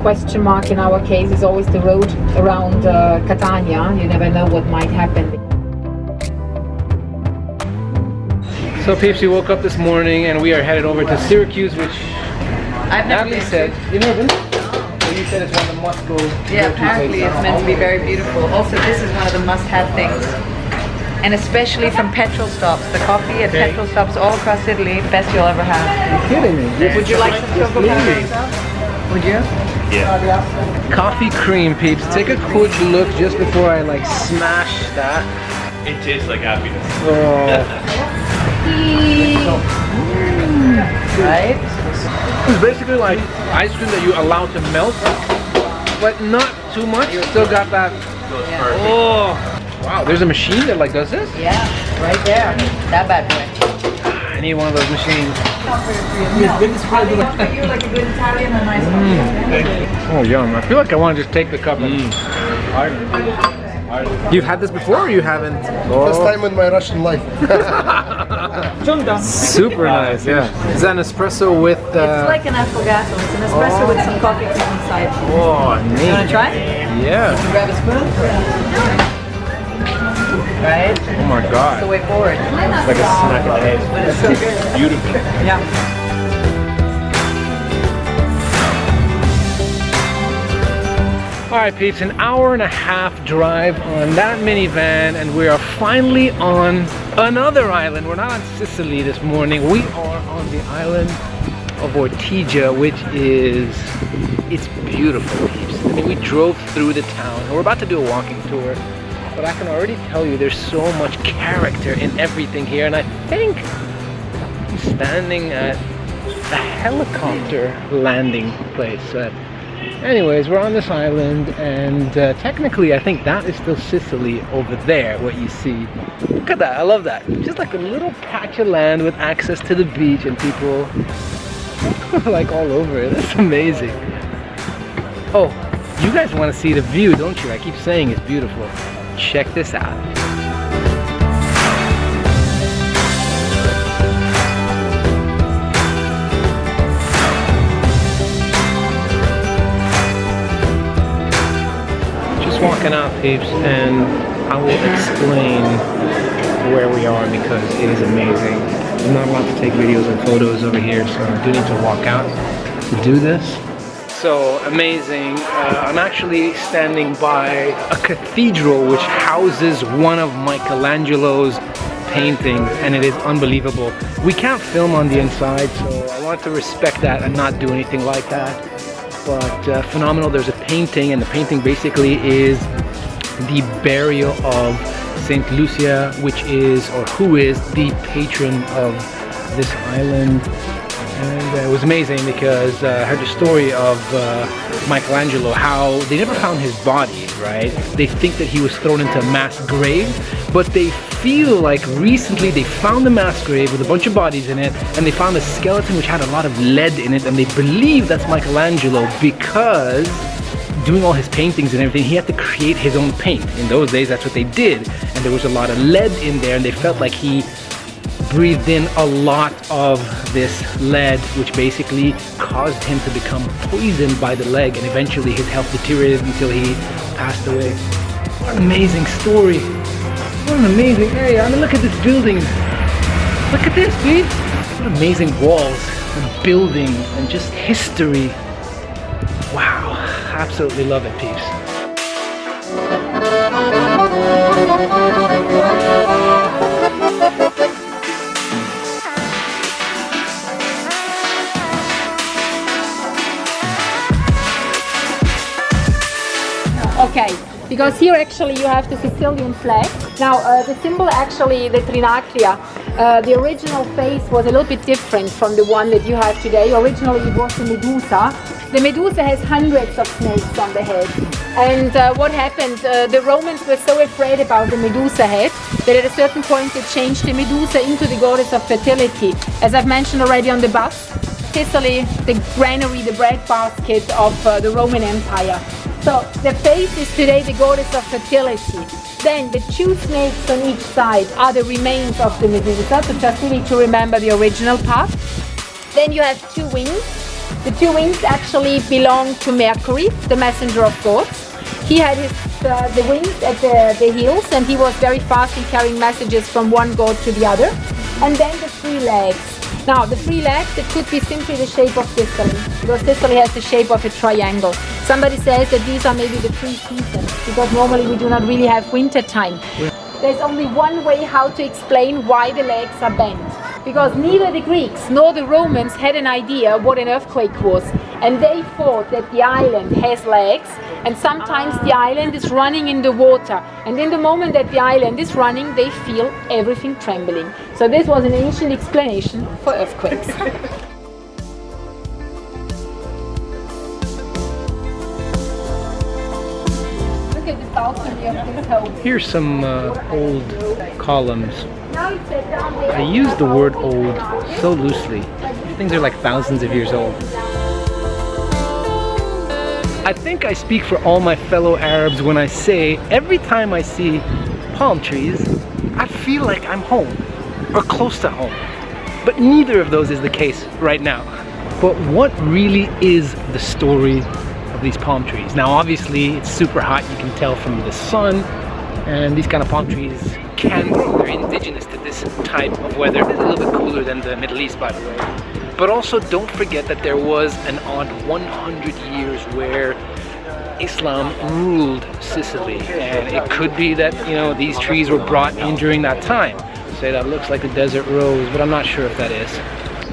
question mark in our case is always the road around Catania. You never know what might happen. So peeps, we woke up this morning and we are headed over to Syracuse, which I've never Natalie been said, to. you never been? So you said it's one of the must-go. Yeah, apparently it's meant to be very beautiful. Also, this is one of the must-have things. And especially from petrol stops. The coffee at petrol stops all across Italy, best you'll ever have. You're kidding me. Would you like some cocoa powder? Would you? Yeah. Coffee cream, peeps. Take a quick look just before I like smash that. It tastes like happiness. Oh. Right? It's basically like ice cream that you allow to melt, but not too much. Still got that. Oh, wow! There's a machine that like does this. Yeah, right there. That bad boy. I need one of those machines. For you, like a good Italian, a nice one. Oh, yum! I feel like I want to just take the cup and. You've had this before, or you haven't? First time in my Russian life. Super nice, yeah. Is that an espresso with? It's like an affogato. It's an espresso with some coffee cream inside. Oh, neat. You want to try? Yeah. Grab a spoon. Right? Oh my God. That's the way forward. It's like a snack in the head. But it's so good. Beautiful. Yeah. Alright peeps, an hour and a half drive on that minivan and we are finally on another island. We're not on Sicily this morning, we are on the island of Ortygia, which is, it's beautiful peeps. I mean, we drove through the town and we're about to do a walking tour, but I can already tell you there's so much character in everything here, and I think I'm standing at a helicopter landing place. Anyways, we're on this island, and technically I think that is still Sicily over there, what you see. Look at that, I love that. Just like a little patch of land with access to the beach and people like all over it. That's amazing. Oh, you guys want to see the view, don't you? I keep saying it's beautiful. Check this out. Walking out peeps, and I will explain where we are because it is amazing. I'm not allowed to take videos and photos over here, so I do need to walk out to do this. So amazing. I'm actually standing by a cathedral which houses one of Michelangelo's paintings, and it is unbelievable. We can't film on the inside, so I want to respect that and not do anything like that. But phenomenal. There's a painting, and the painting basically is the burial of Saint Lucia, which is, or who is, the patron of this island. And it was amazing because I heard the story of Michelangelo, how they never found his body, right? They think that he was thrown into a mass grave, but they feel like recently they found a mass grave with a bunch of bodies in it, and they found a skeleton which had a lot of lead in it, and they believe that's Michelangelo because doing all his paintings and everything, he had to create his own paint. In those days, that's what they did, and there was a lot of lead in there, and they felt like he breathed in a lot of this lead, which basically caused him to become poisoned by the leg, and eventually his health deteriorated until he passed away. What an amazing story. What an amazing area. I mean, look at this building. Look at this, please. What amazing walls and buildings and just history. Wow, absolutely love it, peeps. Okay, because here actually you have the Sicilian flag. Now the symbol actually, the Trinacria, the original face was a little bit different from the one that you have today. Originally it was the Medusa. The Medusa has hundreds of snakes on the head. And what happened, the Romans were so afraid about the Medusa head that at a certain point they changed the Medusa into the goddess of fertility. As I've mentioned already on the bus, Sicily, the granary, the breadbasket of the Roman Empire. So the face is today the goddess of fertility. Then the two snakes on each side are the remains of the Medusa, so just need to remember the original part. Then you have two wings, The two wings actually belong to Mercury, the messenger of gods. He had the wings at the heels, and he was very fast in carrying messages from one god to the other. And then the three legs. Now, the three legs, it could be simply the shape of Sicily, because Sicily has the shape of a triangle. Somebody says that these are maybe the three seasons, because normally we do not really have winter time. There's only one way how to explain why the legs are bent. Because neither the Greeks nor the Romans had an idea what an earthquake was. And they thought that the island has legs, and sometimes the island is running in the water. And in the moment that the island is running, they feel everything trembling. So this was an ancient explanation for earthquakes. Look at the balcony of this home. Here's some old columns. I use the word old so loosely. Things are like thousands of years old. I think I speak for all my fellow Arabs when I say every time I see palm trees, I feel like I'm home or close to home. But neither of those is the case right now. But what really is the story of these palm trees? Now obviously it's super hot, you can tell from the sun, and these kind of palm trees can grow. They're indigenous to this type of weather. It's a little bit cooler than the Middle East, by the way. But also don't forget that there was an odd 100 years where Islam ruled Sicily, and it could be that, you know, these trees were brought in during that time. Say that looks like the desert rose, but I'm not sure if that is.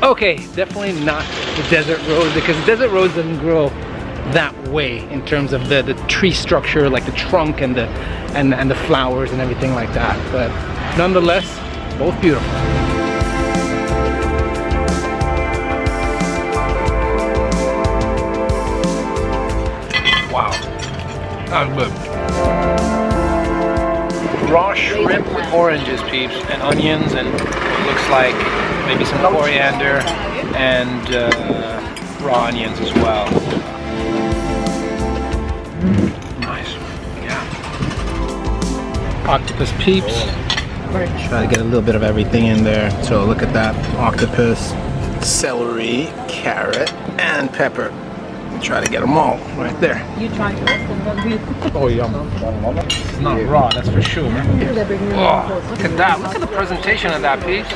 Okay, definitely not the desert rose, because the desert rose doesn't grow that way in terms of the tree structure, like the trunk and the flowers and everything like that. But nonetheless, both beautiful. Wow, that's good. Raw shrimp with oranges, peeps, and onions, and it looks like maybe some coriander and raw onions as well. Nice, yeah. Octopus peeps. Try to get a little bit of everything in there. So look at that, octopus, celery, carrot, and pepper. Try to get them all right there. You trying to Oh, yum. It's not raw, that's for sure. Oh, look at that. Look at the presentation of that piece.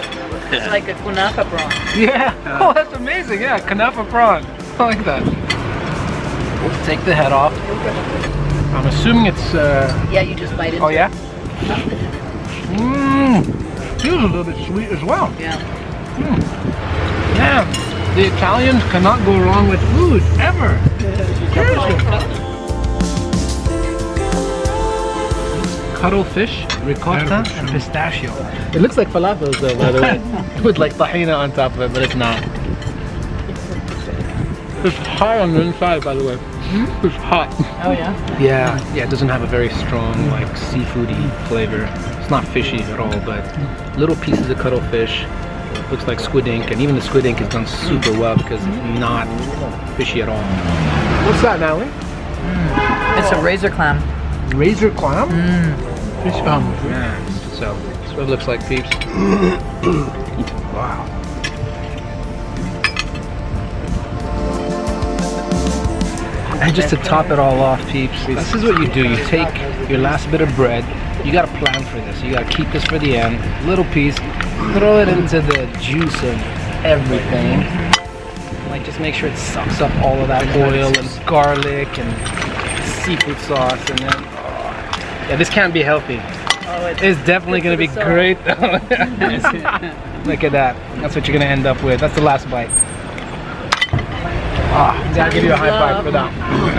It's like a Kunafa prawn. Yeah. Oh, that's amazing. Yeah, Kunafa prawn. I like that. We'll take the head off. I'm assuming it's... Yeah, you just bite it. Oh, yeah? Mmm. Feels a little bit sweet as well. Yeah. Mmm. Yeah. The Italians cannot go wrong with food, ever. Seriously. Cuttlefish, ricotta, and pistachio. It looks like falafels though, by the way. With like tahina on top of it, but it's not. It's hot on the inside, by the way. It's hot. Oh yeah? Yeah, it doesn't have a very strong, like, seafoody flavor. It's not fishy at all, but little pieces of cuttlefish. Looks like squid ink, and even the squid ink is done super well because it's not fishy at all. What's that, Natalie? It's a razor clam. Razor clam? Fish yeah. So, that's what it looks like, peeps. Wow. And just to top it all off, peeps, this is what you do. You take your last bit of bread. You gotta plan for this. You gotta keep this for the end. Little piece. Throw it into the juice of everything. Like, just make sure it sucks up all of that oil and garlic and seafood sauce, and then yeah, this can't be healthy. It's definitely gonna be great though. Look at that. That's what you're gonna end up with. That's the last bite. I'll give you a high five for that.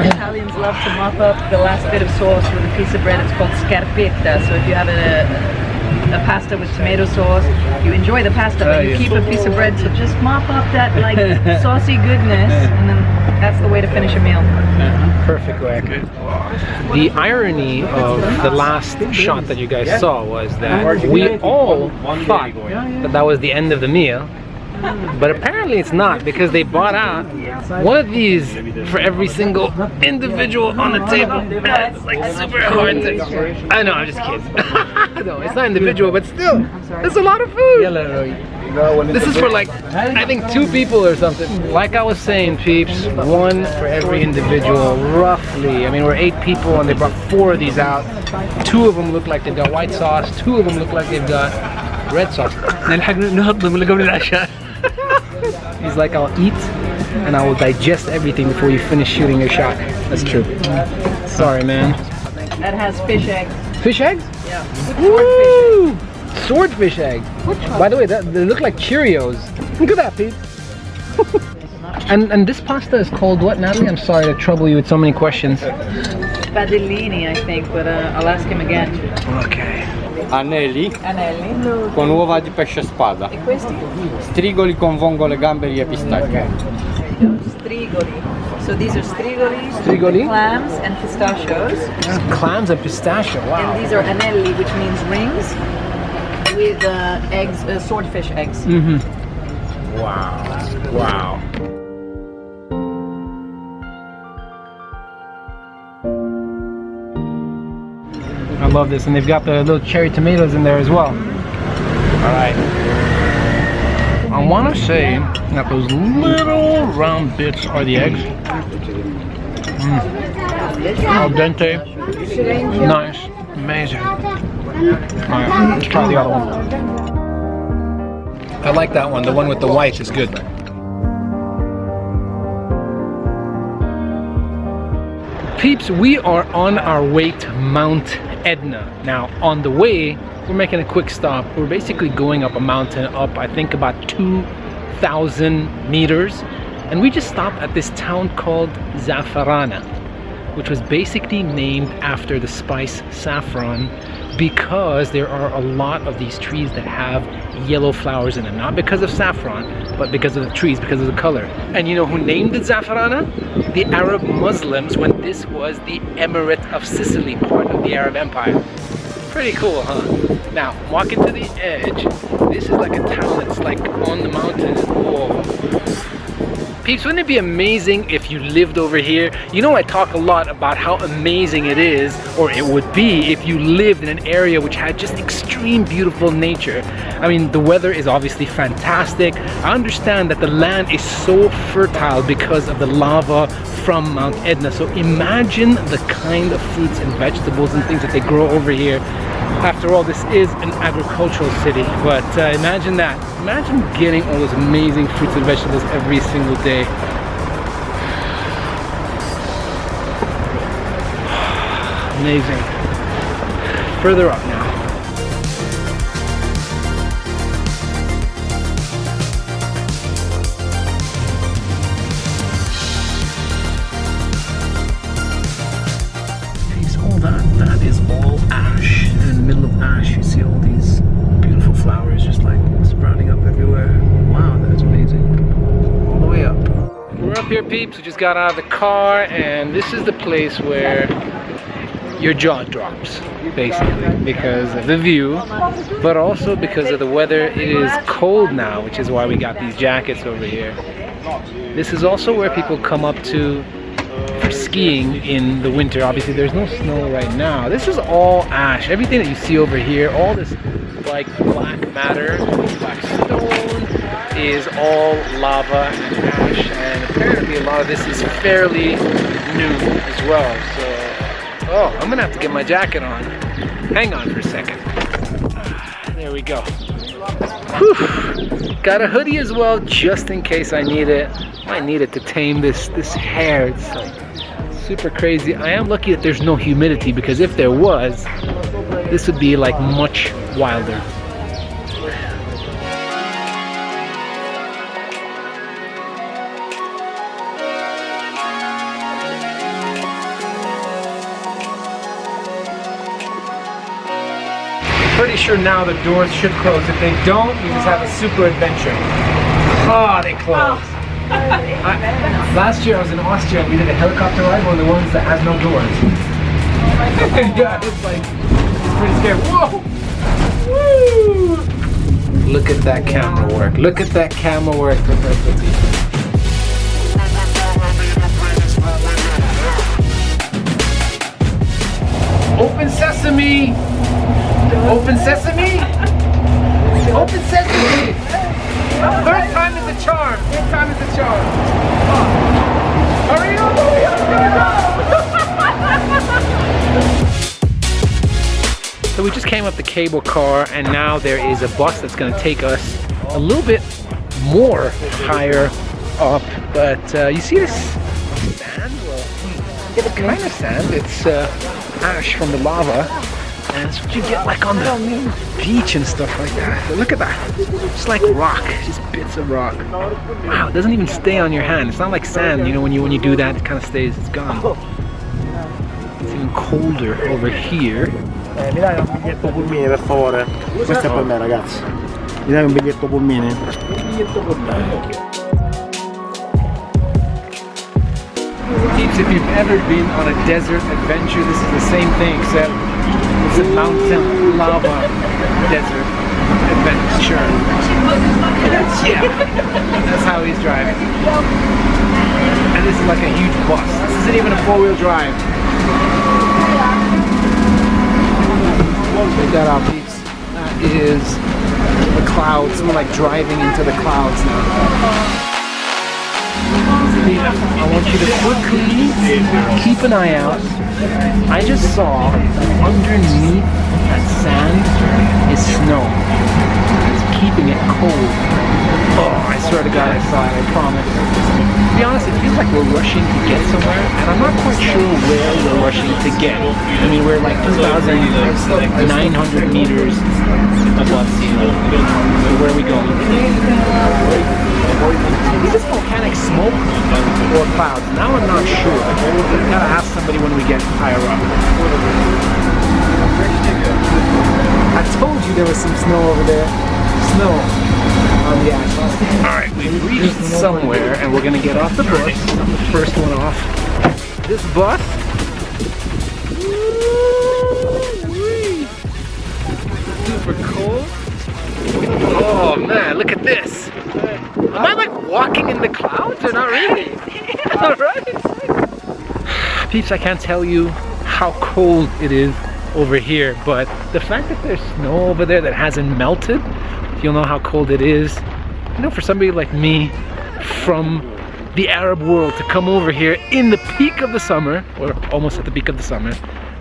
Italians love to mop up the last bit of sauce with a piece of bread. It's called scarpetta. So if you have a pasta with tomato sauce, you enjoy the pasta, but you keep a piece of bread to just mop up that like saucy goodness, and then that's the way to finish a meal. Perfect way. The irony of the last shot that you guys saw was that we all thought that that was the end of the meal, But apparently it's not, because they bought out one of these for every single individual on the table. It's like super hard to... I know, I'm just kidding. No, it's not individual, but still, it's a lot of food. This is for like, I think 2 people or something. Like I was saying, peeps, 1 for every individual, roughly. I mean, we're 8 people and they brought 4 of these out. 2 of them look like they've got white sauce. 2 of them look like they've got red sauce. He's like, I'll eat and I will digest everything before you finish shooting your shot. That's true. Sorry, man. That has fish eggs. Fish eggs? Yeah. Woo! Swordfish eggs. By the way, they look like Cheerios. Look at that, Pete. and this pasta is called what, Natalie? I'm sorry to trouble you with so many questions. Padellini, I think, but I'll ask him again. Okay. Anelli Anelli. con uova di pesce spada. E questi? Strigoli con vongole, gamberi e pistacchi. Strigoli. So these are strigoli, Strigoli? clams and pistachios. Clams and pistachio, wow. And these are anelli, which means rings, with eggs, swordfish eggs. Mm-hmm. Wow. Wow. I love this, and they've got the little cherry tomatoes in there as well. All right. I want to say that those little round bits are the eggs. Al dente. Nice. Amazing. All right, let's try the other one. I like that one. The one with the white is good. Peeps, we are on our way to Mount Etna. Now, on the way, we're making a quick stop. We're basically going up a mountain, up I think about 2,000 meters. And we just stopped at this town called Zaffarana, which was basically named after the spice saffron, because there are a lot of these trees that have yellow flowers in them. Not because of saffron, but because of the trees, because of the color. And you know who named it Zaffarana? The Arab Muslims, when this was the Emirate of Sicily, part of the Arab Empire. Pretty cool, huh? Now, walking to the edge, this is like a town that's like on the mountain. Whoa. Peeps, wouldn't it be amazing if you lived over here? You know, I talk a lot about how amazing it is, or it would be, if you lived in an area which had just extreme beautiful nature. I mean, the weather is obviously fantastic. I understand that the land is so fertile because of the lava from Mount Etna. So imagine the kind of fruits and vegetables and things that they grow over here. After all, this is an agricultural city, but imagine that. Imagine getting all those amazing fruits and vegetables every single day. Amazing. Further up now. That is all ash. In the middle of ash, you see all these beautiful flowers just like sprouting up everywhere. Wow, that's amazing. All the way up. We're up here, peeps. We just got out of the car, and this is the place where your jaw drops, basically, because of the view, but also because of the weather. It is cold now, which is why we got these jackets over here. This is also where people come up to for skiing in the winter. Obviously there's no snow right now. This is all ash. Everything that you see over here, all this like black matter, black stone, is all lava and ash, and apparently a lot of this is fairly new as well. So, oh, I'm gonna have to get my jacket on. Hang on for a second. There we go. Whew. Got a hoodie as well, just in case I need it. I need it to tame this hair. It's like super crazy. I am lucky that there's no humidity, because if there was, this would be like much wilder. Pretty sure now the doors should close. If they don't, we just have a super adventure. Oh, they closed. Last year I was in Austria and we did a helicopter ride, one of the ones that has no doors. Yeah, it's like, it's pretty scary. Whoa! Woo! Look at that camera work. Look at that camera work. Open sesame! Open sesame! Open sesame! Third time is a charm. Third time is a charm. Hurry up! Hurry up! So we just came up the cable car, and now there is a bus that's going to take us a little bit more higher up. But you see this sand? Well, yeah, the kind of sand. It's ash from the lava, and it's what you get like on the beach and stuff like that. But look at that. It's like rock. It's just bits of rock. Wow, it doesn't even stay on your hand. It's not like sand, you know, when you do that, it kind of stays. It's gone. It's even colder over here. Mi dai un biglietto pulmine per favore? Questo è per me, ragazzi. Mi dai un biglietto pulmine? Peeps, if you've ever been on a desert adventure, this is the same thing, except it's a mountain lava desert adventure. Yeah, that's how he's driving. And this is like a huge bus. This isn't even a four-wheel drive. Check that out, peeps. That is the clouds. We're like driving into the clouds now. I want you to quickly keep an eye out. I just saw underneath that sand is snow. It's keeping it cold. Oh, I swear to God I saw it, I promise. To be honest, it feels like we're rushing to get somewhere, and I'm not quite sure where we're rushing to get. I mean, we're like 2,900 meters above sea level. So where are we going? Is this volcanic smoke or clouds? Now I'm not sure. We gotta ask somebody when we get higher up. I told you there was some snow over there. Snow on the ash. Alright, we've reached somewhere and we're gonna get off the bus. I'm the first one off. This bus. Super cold. Oh man, look at this. Am I like walking in the clouds or not really? Alright. Peeps, I can't tell you how cold it is over here, but the fact that there's snow over there that hasn't melted, you'll know how cold it is. You know, for somebody like me from the Arab world to come over here in the peak of the summer, or almost at the peak of the summer,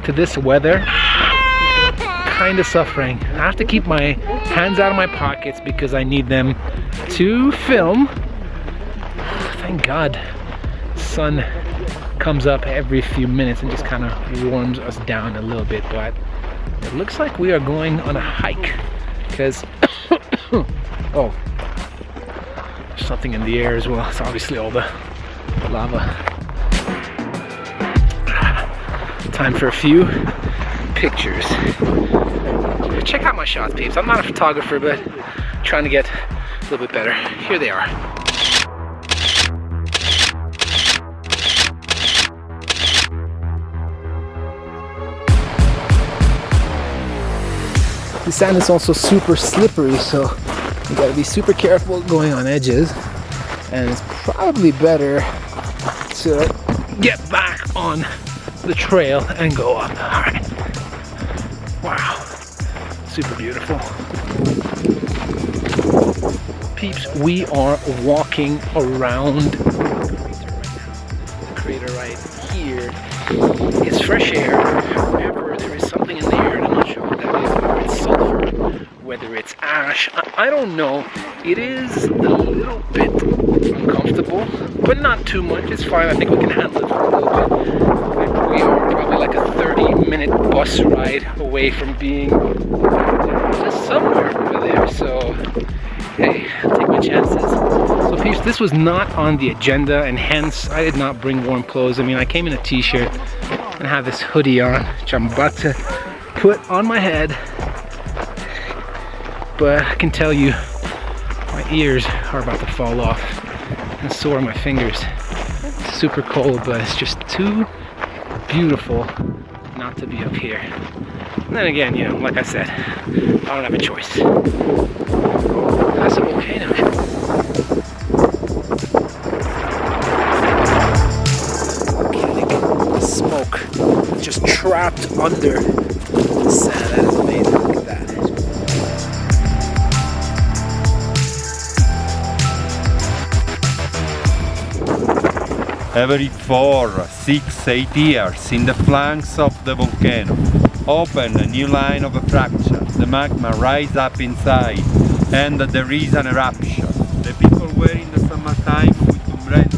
to this weather, kind of suffering. I have to keep my hands out of my pockets because I need them to film. Thank God sun comes up every few minutes and just kind of warms us down a little bit, but it looks like we are going on a hike because oh, there's something in the air as well. It's obviously all the lava. Time for a few pictures. Check out my shots, peeps. I'm not a photographer, but I'm trying to get a little bit better. Here they are. The sand is also super slippery, so you gotta be super careful going on edges. And it's probably better to get back on the trail and go up. All right. Wow. Super beautiful. Peeps, we are walking around the crater right here. It's fresh air. However, there is something in the air, and I'm not sure what that is. Whether it's sulfur, whether it's ash, I don't know. It is a little bit uncomfortable, but not too much. It's fine. I think we can handle it for a little bit. We are probably like a 30-minute bus ride away from being just somewhere over there. So, hey, I'll take my chances. So, peeps, this was not on the agenda, and hence I did not bring warm clothes. I mean, I came in a t-shirt and have this hoodie on, which I'm about to put on my head. But I can tell you, my ears are about to fall off, and so are my fingers. It's super cold, but it's just too beautiful not to be up here. And then again, you know, like I said, I don't have a choice. That's a volcano. Volcanic smoke just trapped under the sand. That is amazing. Look at that. Every 4, 6, 8 years in the flanks of the volcano open a new line of fracture. The magma rise up inside and there is an eruption. The people were in the summertime with umbrellas.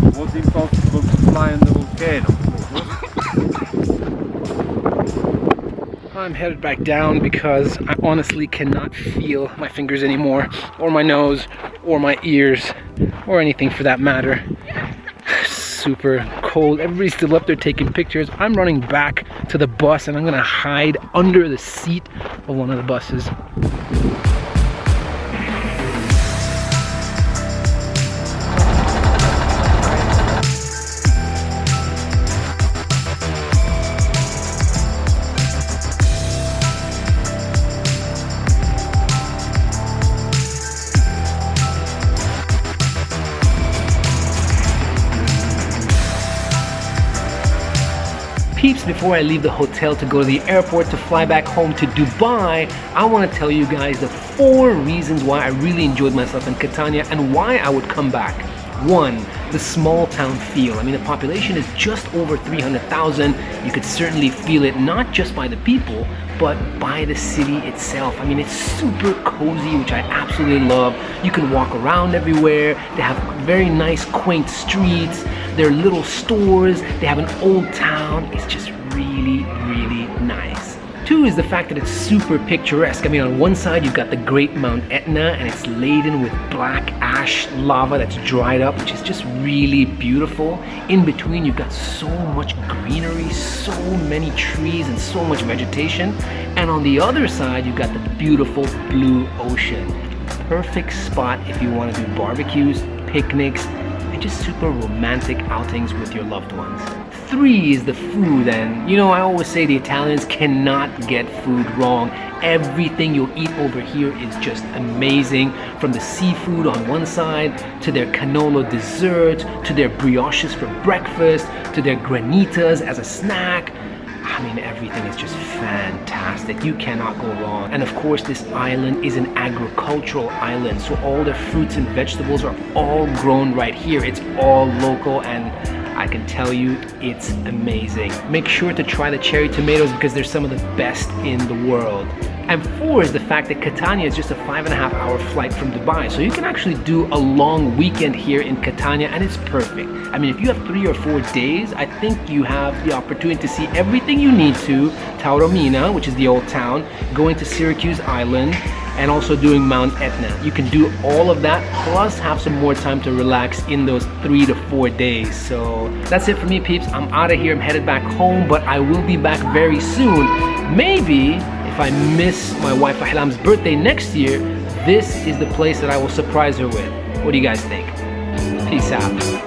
It was impossible to fly on the volcano. I'm headed back down because I honestly cannot feel my fingers anymore, or my nose, or my ears, or anything for that matter. Super cold. Everybody's still up there taking pictures. I'm running back to the bus and I'm gonna hide under the seat of one of the buses. Peeps, before I leave the hotel to go to the airport to fly back home to Dubai, I want to tell you guys the 4 reasons why I really enjoyed myself in Catania and why I would come back. 1, the small town feel. I mean, the population is just over 300,000. You could certainly feel it not just by the people, but by the city itself. I mean, it's super cozy, which I absolutely love. You can walk around everywhere. They have very nice, quaint streets. There are little stores. They have an old town. It's just really, really nice. 2 is the fact that it's super picturesque. I mean, on one side you've got the great Mount Etna and it's laden with black ash lava that's dried up, which is just really beautiful. In between you've got so much greenery, so many trees and so much vegetation. And on the other side you've got the beautiful blue ocean. Perfect spot if you want to do barbecues, picnics, and just super romantic outings with your loved ones. 3 is the food, and you know, I always say the Italians cannot get food wrong. Everything you'll eat over here is just amazing, from the seafood on one side to their canola dessert, to their brioches for breakfast, to their granitas as a snack. I mean, everything is just fantastic. You cannot go wrong. And of course, this island is an agricultural island, so all the fruits and vegetables are all grown right here. It's all local, and I can tell you it's amazing. Make sure to try the cherry tomatoes because they're some of the best in the world. And 4 is the fact that Catania is just a 5.5-hour flight from Dubai. So you can actually do a long weekend here in Catania and it's perfect. I mean, if you have 3 or 4 days, I think you have the opportunity to see everything you need to. Taormina, which is the old town, going to Syracuse Island, and also doing Mount Etna. You can do all of that, plus have some more time to relax in those 3 to 4 days. So that's it for me, peeps. I'm out of here, I'm headed back home, but I will be back very soon. Maybe if I miss my wife Ahlam's birthday next year, this is the place that I will surprise her with. What do you guys think? Peace out.